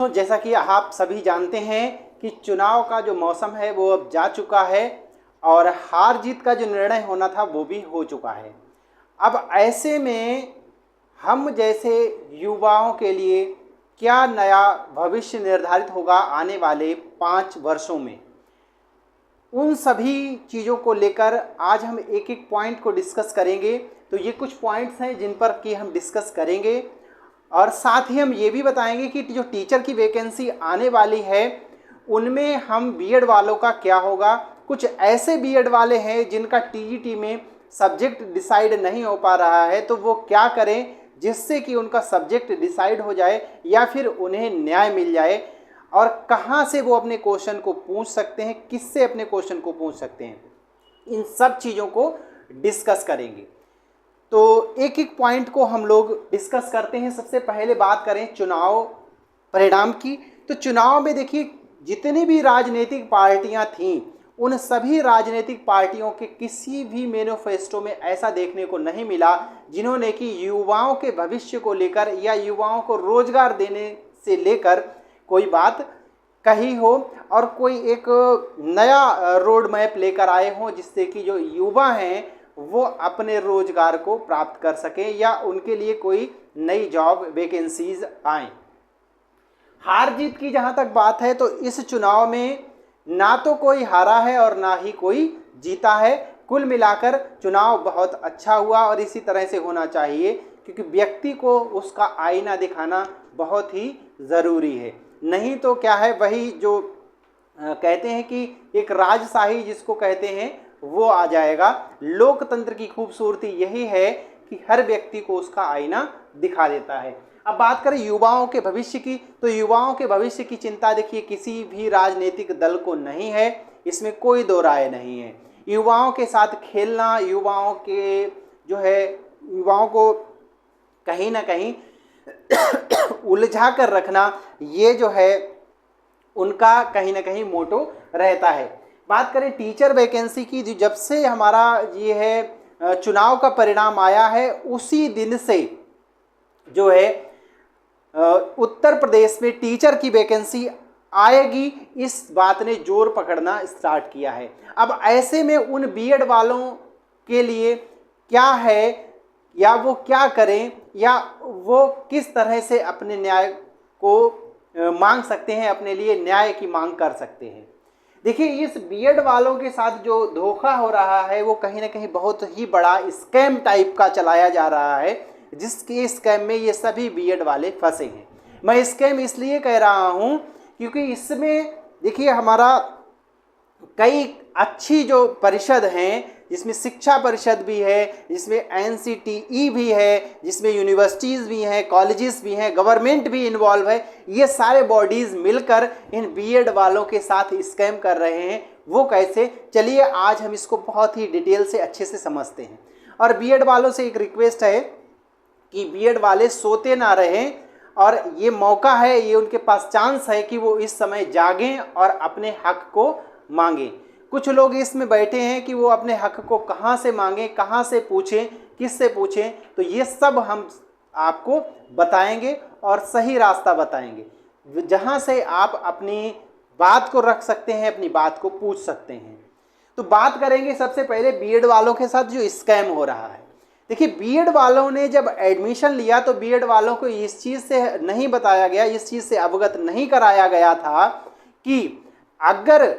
तो जैसा कि आप सभी जानते हैं कि चुनाव का जो मौसम है वो अब जा चुका है और हार जीत का जो निर्णय होना था वो भी हो चुका है। अब ऐसे में हम जैसे युवाओं के लिए क्या नया भविष्य निर्धारित होगा आने वाले 5 वर्षों में, उन सभी चीज़ों को लेकर आज हम एक एक पॉइंट को डिस्कस करेंगे। तो ये कुछ पॉइंट्स हैं जिन पर कि हम डिस्कस करेंगे और साथ ही हम ये भी बताएंगे कि जो टीचर की वैकेंसी आने वाली है उनमें हम बीएड वालों का क्या होगा। कुछ ऐसे बीएड वाले हैं जिनका टीजीटी में सब्जेक्ट डिसाइड नहीं हो पा रहा है, तो वो क्या करें जिससे कि उनका सब्जेक्ट डिसाइड हो जाए या फिर उन्हें न्याय मिल जाए, और कहाँ से वो अपने क्वेश्चन को पूछ सकते हैं, किससे अपने क्वेश्चन को पूछ सकते हैं, इन सब चीज़ों को डिस्कस करेंगे। तो एक एक पॉइंट को हम लोग डिस्कस करते हैं। सबसे पहले बात करें चुनाव परिणाम की। तो चुनाव में देखिए जितनी भी राजनीतिक पार्टियां थीं उन सभी राजनीतिक पार्टियों के किसी भी मैनिफेस्टो में ऐसा देखने को नहीं मिला जिन्होंने कि युवाओं के भविष्य को लेकर या युवाओं को रोजगार देने से लेकर कोई बात कही हो और कोई एक नया रोड मैप लेकर आए हों जिससे कि जो युवा हैं वो अपने रोजगार को प्राप्त कर सकें या उनके लिए कोई नई जॉब वैकेंसीज आए। हार जीत की जहां तक बात है तो इस चुनाव में ना तो कोई हारा है और ना ही कोई जीता है। कुल मिलाकर चुनाव बहुत अच्छा हुआ और इसी तरह से होना चाहिए क्योंकि व्यक्ति को उसका आईना दिखाना बहुत ही ज़रूरी है। नहीं तो क्या है, वही जो कहते हैं कि एक राजशाही जिसको कहते हैं वो आ जाएगा। लोकतंत्र की खूबसूरती यही है कि हर व्यक्ति को उसका आईना दिखा देता है। अब बात करें युवाओं के भविष्य की, तो युवाओं के भविष्य की चिंता देखिए किसी भी राजनीतिक दल को नहीं है, इसमें कोई दो राय नहीं है। युवाओं के साथ खेलना, युवाओं के जो है युवाओं को कहीं ना कहीं उलझा कर रखना, ये जो है उनका कहीं ना कहीं मोटो रहता है। बात करें टीचर वैकेंसी की, जब से हमारा ये है चुनाव का परिणाम आया है उसी दिन से जो है उत्तर प्रदेश में टीचर की वैकेंसी आएगी, इस बात ने जोर पकड़ना स्टार्ट किया है। अब ऐसे में उन बीएड वालों के लिए क्या है या वो क्या करें या वो किस तरह से अपने न्याय को मांग सकते हैं, अपने लिए न्याय की मांग कर सकते हैं। देखिए इस बीएड वालों के साथ जो धोखा हो रहा है वो कहीं ना कहीं बहुत ही बड़ा स्कैम टाइप का चलाया जा रहा है, जिसके स्कैम में ये सभी बीएड वाले फंसे हैं। मैं स्कैम इसलिए कह रहा हूँ क्योंकि इसमें देखिए हमारा कई अच्छी जो परिषद हैं जिसमें शिक्षा परिषद भी है, जिसमें एनसीटीई भी है, जिसमें यूनिवर्सिटीज़ भी हैं, कॉलेजेस भी हैं, गवर्नमेंट भी इन्वॉल्व है, ये सारे बॉडीज़ मिलकर इन बीएड वालों के साथ स्कैम कर रहे हैं। वो कैसे, चलिए आज हम इसको बहुत ही डिटेल से अच्छे से समझते हैं। और बीएड वालों से एक रिक्वेस्ट है कि बीएड वाले सोते ना रहें और ये मौका है, ये उनके पास चांस है कि वो इस समय जागें और अपने हक को मांगें। कुछ लोग इसमें बैठे हैं कि वो अपने हक को कहाँ से मांगें, कहाँ से पूछें, किससे पूछें, तो ये सब हम आपको बताएंगे और सही रास्ता बताएंगे जहाँ से आप अपनी बात को रख सकते हैं, अपनी बात को पूछ सकते हैं। तो बात करेंगे सबसे पहले बीएड वालों के साथ जो स्कैम हो रहा है। देखिए बीएड वालों ने जब एडमिशन लिया तो बीएड वालों को इस चीज़ से नहीं बताया गया, इस चीज़ से अवगत नहीं कराया गया था कि अगर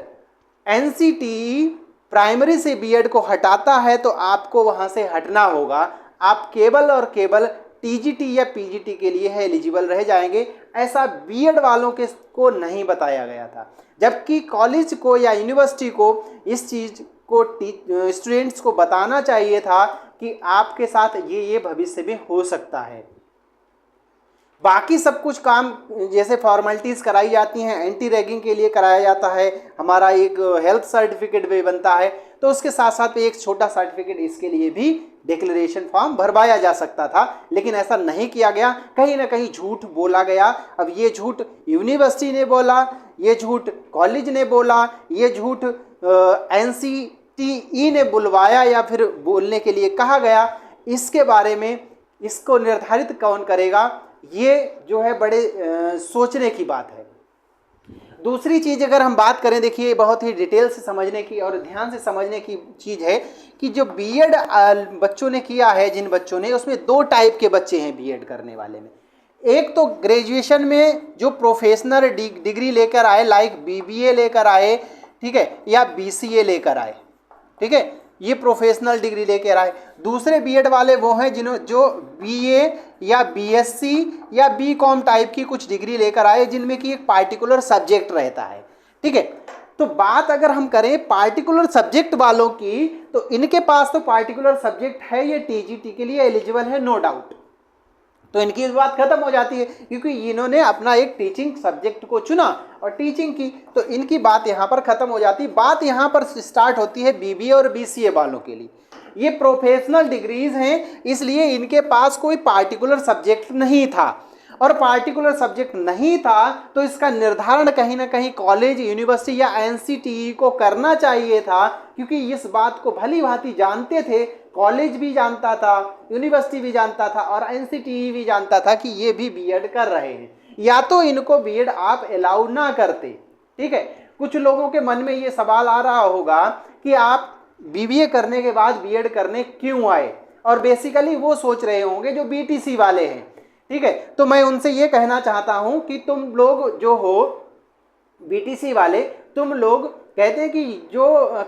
एनसीटीई प्राइमरी से बीएड को हटाता है तो आपको वहाँ से हटना होगा, आप केवल और केवल टीजीटी या पीजीटी के लिए है एलिजिबल रह जाएंगे। ऐसा बीएड वालों के को नहीं बताया गया था, जबकि कॉलेज को या यूनिवर्सिटी को इस चीज़ को स्टूडेंट्स को बताना चाहिए था कि आपके साथ ये भविष्य में हो सकता है। बाकी सब कुछ काम जैसे फॉर्मेलिटीज़ कराई जाती हैं, एंटी रैगिंग के लिए कराया जाता है, हमारा एक हेल्थ सर्टिफिकेट भी बनता है, तो उसके साथ साथ एक छोटा सर्टिफिकेट इसके लिए भी डिक्लेरेशन फॉर्म भरवाया जा सकता था, लेकिन ऐसा नहीं किया गया। कहीं ना कहीं झूठ बोला गया। अब ये झूठ यूनिवर्सिटी ने बोला, ये झूठ कॉलेज ने बोला, ये झूठ एनसीटीई ने बुलवाया या फिर बोलने के लिए कहा गया, इसके बारे में इसको निर्धारित कौन करेगा, ये जो है बड़े सोचने की बात है। दूसरी चीज़ अगर हम बात करें, देखिए बहुत ही डिटेल से समझने की और ध्यान से समझने की चीज़ है कि जो बीएड बच्चों ने किया है, जिन बच्चों ने, उसमें दो टाइप के बच्चे हैं बीएड करने वाले में। एक तो ग्रेजुएशन में जो प्रोफेशनल डिग्री लेकर आए, लाइक बीबीए लेकर आए, ठीक है, या बीसीए लेकर आए, ठीक है, ये प्रोफेशनल डिग्री लेकर आए। दूसरे बीएड वाले वो हैं जो बीए या बीएससी या बीकॉम टाइप की कुछ डिग्री लेकर आए, जिनमें कि एक पार्टिकुलर सब्जेक्ट रहता है, ठीक है। तो बात अगर हम करें पार्टिकुलर सब्जेक्ट वालों की, तो इनके पास तो पार्टिकुलर सब्जेक्ट है, ये टीजीटी के लिए एलिजिबल है, नो डाउट। तो इनकी इस बात खत्म हो जाती है, क्योंकि इन्होंने अपना एक टीचिंग सब्जेक्ट को चुना और टीचिंग की, तो इनकी बात यहाँ पर खत्म हो जाती है। बात यहाँ पर स्टार्ट होती है बीबीए और बीसीए वालों के लिए। ये प्रोफेशनल डिग्रीज हैं, इसलिए इनके पास कोई पार्टिकुलर सब्जेक्ट नहीं था, और पार्टिकुलर सब्जेक्ट नहीं था तो इसका निर्धारण कहीं ना कहीं कॉलेज, यूनिवर्सिटी या एनसीटीई को करना चाहिए था, क्योंकि इस बात को भली भांति जानते थे, कॉलेज भी जानता था, यूनिवर्सिटी भी जानता था और एनसीटीई भी जानता था कि ये भी बीएड कर रहे हैं, या तो इनको बीएड आप अलाउ ना करते, ठीक है। कुछ लोगों के मन में ये सवाल आ रहा होगा कि आप बीबीए करने के बाद बीएड करने क्यों आए, और बेसिकली वो सोच रहे होंगे जो बीटीसी वाले हैं, ठीक है। तो मैं उनसे ये कहना चाहता हूं कि तुम लोग जो हो बीटीसी वाले, तुम लोग कहते हैं कि जो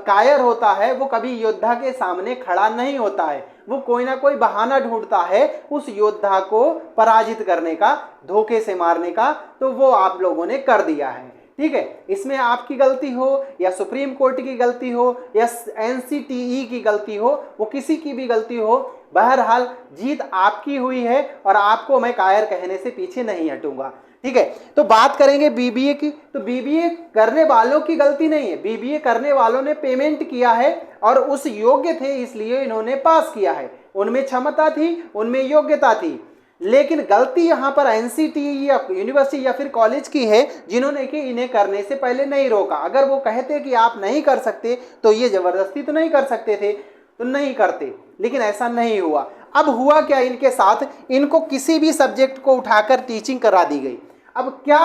कायर होता है वो कभी योद्धा के सामने खड़ा नहीं होता है, वो कोई ना कोई बहाना ढूंढता है उस योद्धा को पराजित करने का, धोखे से मारने का, तो वो आप लोगों ने कर दिया है, ठीक है। इसमें आपकी गलती हो या सुप्रीम कोर्ट की गलती हो या एनसीटीई की गलती हो, वो किसी की भी गलती हो, बहरहाल जीत आपकी हुई है और आपको मैं कायर कहने से पीछे नहीं हटूंगा, ठीक है। तो बात करेंगे बीबीए की, तो बीबीए करने वालों की गलती नहीं है, बीबीए करने वालों ने पेमेंट किया है और उस योग्य थे इसलिए इन्होंने पास किया है, उनमें क्षमता थी, उनमें योग्यता थी, लेकिन गलती यहाँ पर एनसीटीई या यूनिवर्सिटी या फिर कॉलेज की है, जिन्होंने कि इन्हें करने से पहले नहीं रोका। अगर वो कहते कि आप नहीं कर सकते तो ये जबरदस्ती तो नहीं कर सकते थे, तो नहीं करते, लेकिन ऐसा नहीं हुआ। अब हुआ क्या इनके साथ, इनको किसी भी सब्जेक्ट को उठाकर टीचिंग करा दी गई। अब क्या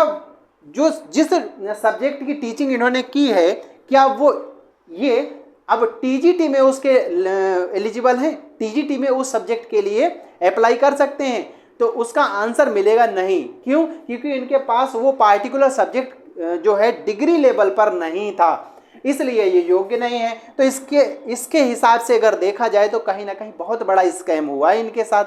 जो जिस सब्जेक्ट की टीचिंग इन्होंने की है, क्या वो ये अब टीजीटी में उसके एलिजिबल हैं, टीजीटी में उस सब्जेक्ट के लिए अप्लाई कर सकते हैं? तो उसका आंसर मिलेगा नहीं। क्यों? क्योंकि इनके पास वो पार्टिकुलर सब्जेक्ट जो है डिग्री लेवल पर नहीं था, इसलिए ये योग्य नहीं है। तो इसके हिसाब से अगर देखा जाए तो कहीं ना कहीं बहुत बड़ा स्कैम हुआ है इनके साथ,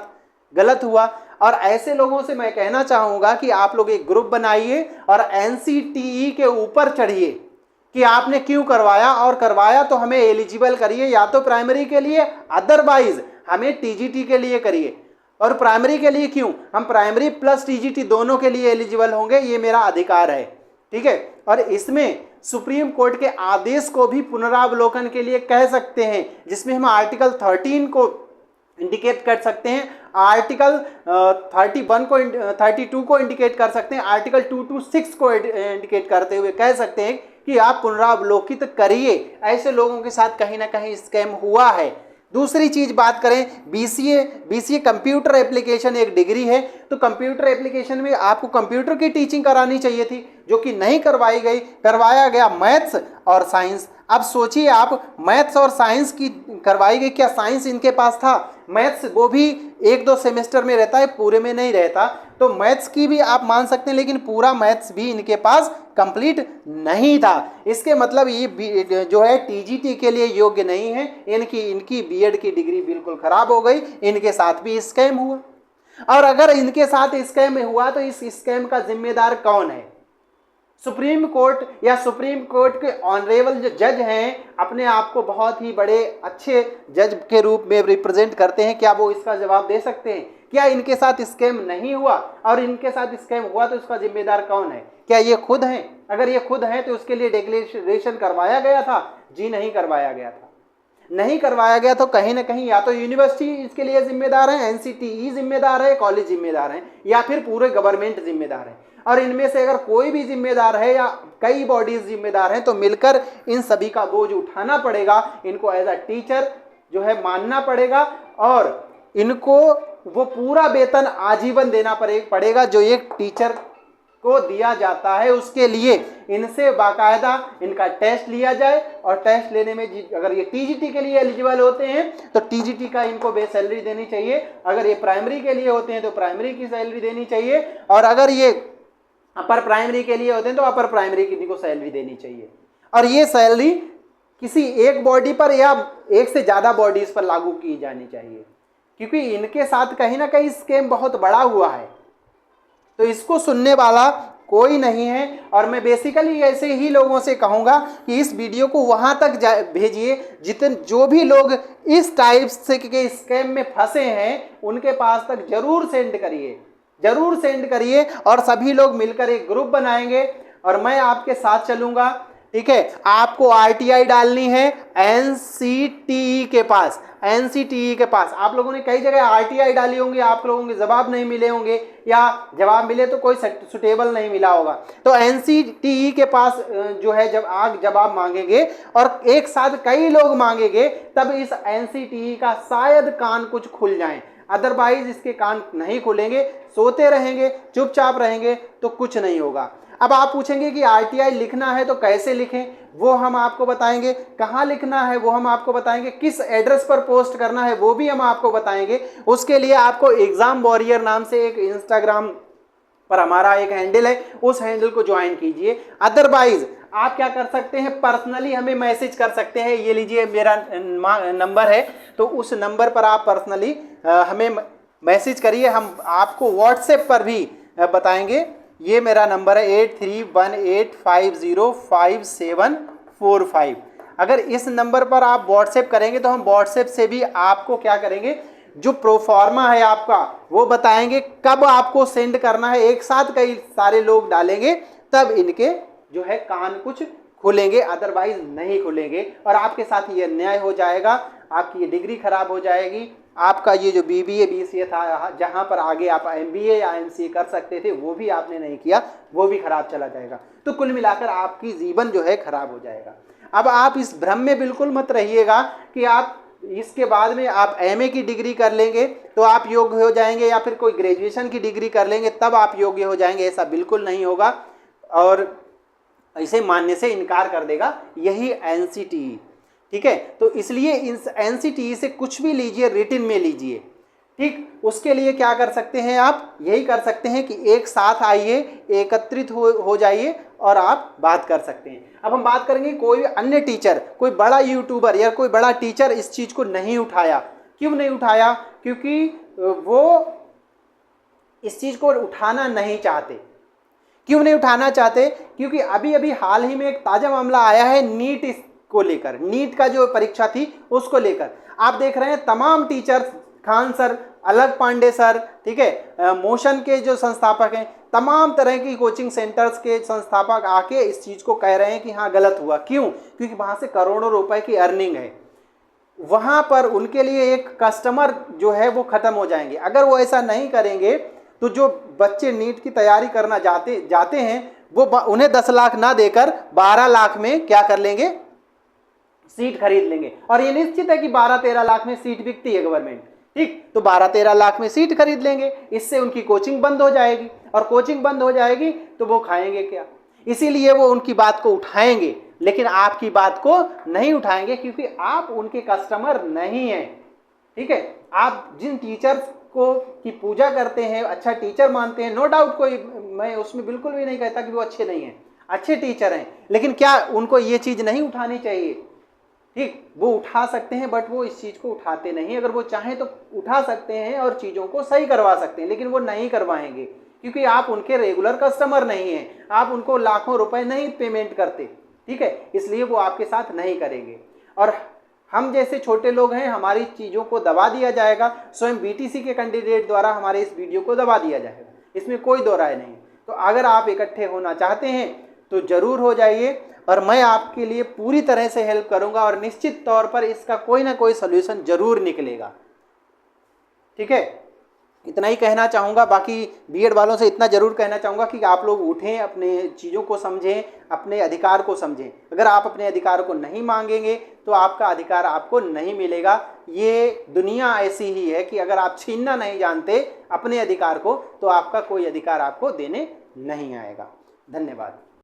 गलत हुआ। और ऐसे लोगों से मैं कहना चाहूँगा कि आप लोग एक ग्रुप बनाइए और एनसीटीई के ऊपर चढ़िए कि आपने क्यों करवाया, और करवाया तो हमें एलिजिबल करिए, या तो प्राइमरी के लिए, अदरवाइज हमें टीजीटी के लिए करिए। और प्राइमरी के लिए क्यों, हम प्राइमरी प्लस टीजीटी दोनों के लिए एलिजिबल होंगे, ये मेरा अधिकार है, ठीक है। और इसमें सुप्रीम कोर्ट के आदेश को भी पुनरावलोकन के लिए कह सकते हैं, जिसमें हम आर्टिकल 13 को इंडिकेट कर सकते हैं, आर्टिकल 31 को 32 को इंडिकेट कर सकते हैं, आर्टिकल 226 को इंडिकेट करते हुए कह सकते हैं कि आप पुनरावलोकित करिए। ऐसे लोगों के साथ कहीं ना कहीं स्कैम हुआ है। दूसरी चीज बात करें, बीसीए कंप्यूटर एप्लीकेशन एक डिग्री है, तो कंप्यूटर एप्लीकेशन में आपको कंप्यूटर की टीचिंग करानी चाहिए थी, जो कि नहीं करवाई गई, करवाया गया मैथ्स और साइंस। अब सोचिए आप, मैथ्स और साइंस की करवाई गई, क्या साइंस इनके पास था? मैथ्स वो भी 1-2 सेमेस्टर में रहता है, पूरे में नहीं रहता, तो मैथ्स की भी आप मान सकते हैं, लेकिन पूरा मैथ्स भी इनके पास कंप्लीट नहीं था। इसके मतलब ये जो है टीजीटी के लिए योग्य नहीं है, इनकी बीएड की डिग्री बिल्कुल खराब हो गई। इनके साथ भी स्कैम हुआ, और अगर इनके साथ स्कैम हुआ तो इस स्कैम का जिम्मेदार कौन है? सुप्रीम कोर्ट या सुप्रीम कोर्ट के ऑनरेबल जो जज हैं, अपने आप को बहुत ही बड़े अच्छे जज के रूप में रिप्रेजेंट करते हैं, क्या वो इसका जवाब दे सकते हैं? क्या इनके साथ स्कैम नहीं हुआ? और इनके साथ स्कैम हुआ तो इसका जिम्मेदार कौन है? क्या ये खुद हैं? अगर ये खुद हैं तो उसके लिए डिक्लेरेशन करवाया गया था? जी नहीं करवाया गया था। नहीं करवाया गया तो कहीं ना कहीं या तो यूनिवर्सिटी इसके लिए जिम्मेदार है, एनसीटीई जिम्मेदार है, कॉलेज जिम्मेदार है, या फिर पूरे गवर्नमेंट जिम्मेदार है। और इनमें से अगर कोई भी जिम्मेदार है या कई बॉडीज जिम्मेदार हैं, तो मिलकर इन सभी का बोझ उठाना पड़ेगा। इनको एज अ टीचर जो है मानना पड़ेगा, और इनको वो पूरा वेतन आजीवन देना पड़ेगा जो एक टीचर को दिया जाता है। उसके लिए इनसे बाकायदा इनका टेस्ट लिया जाए और टेस्ट लेने में अगर ये टीजीटी के लिए एलिजिबल होते हैं तो टीजीटी का इनको बेस सैलरी देनी चाहिए, अगर ये प्राइमरी के लिए होते हैं तो प्राइमरी की सैलरी देनी चाहिए, और अगर ये अपर प्राइमरी के लिए होते हैं तो अपर प्राइमरी की इनको सैलरी देनी चाहिए। और ये सैलरी किसी एक बॉडी पर या एक से ज़्यादा बॉडीज पर लागू की जानी चाहिए, क्योंकि इनके साथ कहीं ना कहीं स्कैम बहुत बड़ा हुआ है। तो इसको सुनने वाला कोई नहीं है, और मैं बेसिकली ऐसे ही लोगों से कहूँगा कि इस वीडियो को वहाँ तक भेजिए जो भी लोग इस टाइप से के स्कैम में फंसे हैं उनके पास तक जरूर सेंड करिए, और सभी लोग मिलकर एक ग्रुप बनाएंगे और मैं आपके साथ चलूँगा। ठीक है, आपको आरटीआई डालनी है एनसीटीई के पास। आप लोगों ने कई जगह आरटीआई डाली होंगी, आप लोगों के जवाब नहीं मिले होंगे, या जवाब मिले तो कोई सुटेबल नहीं मिला होगा। तो एनसीटीई के पास जो है जब आप जवाब मांगेंगे और एक साथ कई लोग मांगेंगे तब इस एनसीटीई का शायद कान कुछ खुल जाए, अदरवाइज इसके कान नहीं खुलेंगे, सोते रहेंगे, चुपचाप रहेंगे तो कुछ नहीं होगा। अब आप पूछेंगे कि आरटीआई लिखना है तो कैसे लिखें, वो हम आपको बताएंगे, कहाँ लिखना है वो हम आपको बताएंगे, किस एड्रेस पर पोस्ट करना है वो भी हम आपको बताएंगे। उसके लिए आपको एग्जाम वॉरियर नाम से एक इंस्टाग्राम पर हमारा एक हैंडल है, उस हैंडल को ज्वाइन कीजिए। अदरवाइज आप क्या कर सकते हैं, पर्सनली हमें मैसेज कर सकते हैं। ये लीजिए मेरा नंबर है, तो उस नंबर पर आप पर्सनली हमें मैसेज करिए, हम आपको व्हाट्सएप पर भी बताएंगे। ये मेरा नंबर है 8318505745। अगर इस नंबर पर आप व्हाट्सएप करेंगे तो हम व्हाट्सएप से भी आपको क्या करेंगे, जो प्रोफॉर्मा है आपका वो बताएंगे, कब आपको सेंड करना है। एक साथ कई सारे लोग डालेंगे तब इनके जो है कान कुछ खुलेंगे, अदरवाइज नहीं खुलेंगे, और आपके साथ ये अन्याय हो जाएगा, आपकी ये डिग्री खराब हो जाएगी, आपका ये जो बीबीए बीसीए था जहाँ पर आगे आप एमबीए या एमसीए कर सकते थे वो भी आपने नहीं किया, वो भी खराब चला जाएगा। तो कुल मिलाकर आपकी जीवन जो है खराब हो जाएगा। अब आप इस भ्रम में बिल्कुल मत रहिएगा कि आप इसके बाद में आप एमए की डिग्री कर लेंगे तो आप योग्य हो जाएंगे, या फिर कोई ग्रेजुएशन की डिग्री कर लेंगे तब आप योग्य हो जाएंगे। ऐसा बिल्कुल नहीं होगा, और इसे मानने से इनकार कर देगा यही एनसीटीई। ठीक है, तो इसलिए इस एनसीटीई से कुछ भी लीजिए, रिटन में लीजिए। ठीक, उसके लिए क्या कर सकते हैं आप, यही कर सकते हैं कि एक साथ आइए, एकत्रित हो जाइए और आप बात कर सकते हैं। अब हम बात करेंगे कोई अन्य टीचर, कोई बड़ा यूट्यूबर या कोई बड़ा टीचर इस चीज़ को नहीं उठाया। क्यों नहीं उठाया? क्योंकि वो इस चीज़ को उठाना नहीं चाहते। क्यों नहीं उठाना चाहते? क्योंकि अभी अभी हाल ही में एक ताज़ा मामला आया है नीट को लेकर, नीट का जो परीक्षा थी उसको लेकर। आप देख रहे हैं तमाम टीचर्स, खान सर, अलग पांडे सर, ठीक है, मोशन के जो संस्थापक हैं, तमाम तरह की कोचिंग सेंटर्स के संस्थापक आके इस चीज़ को कह रहे हैं कि हाँ गलत हुआ। क्यों? क्योंकि वहाँ से करोड़ों रुपए की अर्निंग है, वहाँ पर उनके लिए एक कस्टमर जो है वो ख़त्म हो जाएंगे। अगर वो ऐसा नहीं करेंगे तो जो बच्चे नीट की तैयारी करना जाते हैं वो उन्हें 10 लाख ना देकर 12 लाख में क्या कर लेंगे, सीट खरीद लेंगे। और ये निश्चित है कि 12-13 लाख में सीट बिकती है गवर्नमेंट। ठीक, तो 12-13 लाख में सीट खरीद लेंगे, इससे उनकी कोचिंग बंद हो जाएगी, और कोचिंग बंद हो जाएगी तो वो खाएंगे क्या? इसीलिए वो उनकी बात को उठाएंगे, लेकिन आपकी बात को नहीं उठाएंगे, क्योंकि आप उनके कस्टमर नहीं हैं। ठीक है, आप जिन टीचर्स को की पूजा करते हैं, अच्छा टीचर मानते हैं, नो डाउट, कोई मैं उसमें बिल्कुल भी नहीं कहता कि वो अच्छे नहीं हैं, अच्छे टीचर हैं, लेकिन क्या उनको ये चीज़ नहीं उठानी चाहिए? ठीक, वो उठा सकते हैं, बट वो इस चीज़ को उठाते नहीं। अगर वो चाहें तो उठा सकते हैं और चीज़ों को सही करवा सकते हैं, लेकिन वो नहीं करवाएंगे, क्योंकि आप उनके रेगुलर कस्टमर नहीं हैं, आप उनको लाखों रुपए नहीं पेमेंट करते। ठीक है, इसलिए वो आपके साथ नहीं करेंगे। और हम जैसे छोटे लोग हैं, हमारी चीज़ों को दबा दिया जाएगा, स्वयं बीटीसी के कैंडिडेट द्वारा हमारे इस वीडियो को दबा दिया जाएगा, इसमें कोई दो राय नहीं। तो अगर आप इकट्ठे होना चाहते हैं तो ज़रूर हो जाइए, और मैं आपके लिए पूरी तरह से हेल्प करूंगा, और निश्चित तौर पर इसका कोई ना कोई सॉल्यूशन जरूर निकलेगा। ठीक है, इतना ही कहना चाहूँगा। बाकी बीएड वालों से इतना ज़रूर कहना चाहूँगा कि आप लोग उठें, अपने चीज़ों को समझें, अपने अधिकार को समझें। अगर आप अपने अधिकार को नहीं मांगेंगे तो आपका अधिकार आपको नहीं मिलेगा। ये दुनिया ऐसी ही है कि अगर आप छीनना नहीं जानते अपने अधिकार को तो आपका कोई अधिकार आपको देने नहीं आएगा। धन्यवाद।